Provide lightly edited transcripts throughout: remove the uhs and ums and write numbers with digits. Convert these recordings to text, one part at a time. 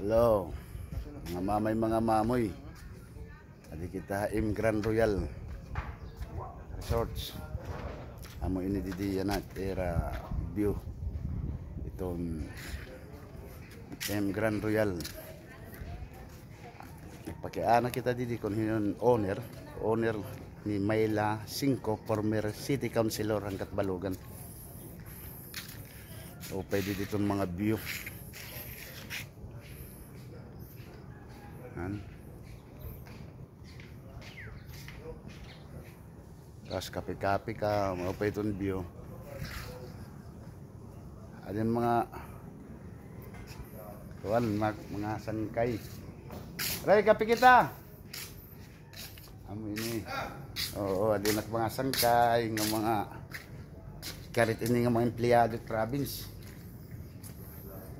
Hello, mga mamay mga mamoy. Adi kita Grand Royal Resorts. Amo ini di na era view. Itong Grand Royal. Nagpakiana kita didi kung hinon owner ni Mayla 5, former city councilor hanggat Balugan. O pwede dito mga view. Tapos kape-kape ka, mga itong view. Adin mga mga sangkay. Ray, kape kita. Amo ini. Oo, adin mga sangkay ng mga karit ini ng mga empleyado sa province.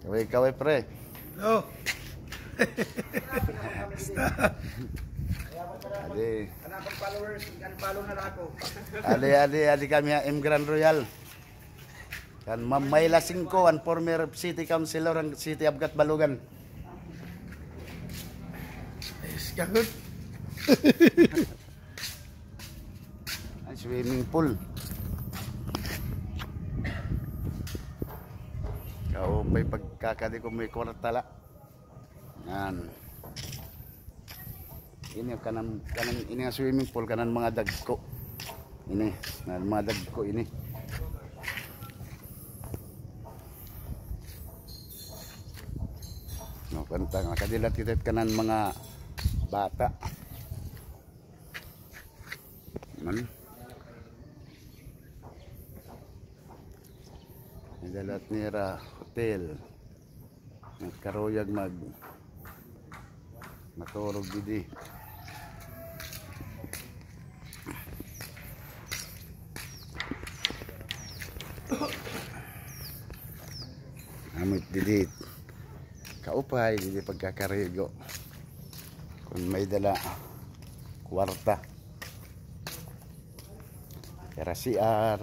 Kaway pre. Hello. Adi. Kanang followers, follow na ako. Adi kami Grand Royal. Kan Ma'am Mayla 5, ang former city councilor ng City of Balugan. Yes, kagot. Ang swimming pool. Kau may pagkakadi ko may kwartala. Yan. Ini kanan ini ang swimming pool kanan mga dagko. Ini, mga dagko ini. No, kantang nakadilat-dilat kanan mga bata. Man. Nidalat nira hotel. Nagkaruyag maturog didi. Amit didi. Kaupay didi pagkakarigo. Kung may dala kwarta. Kaya CR.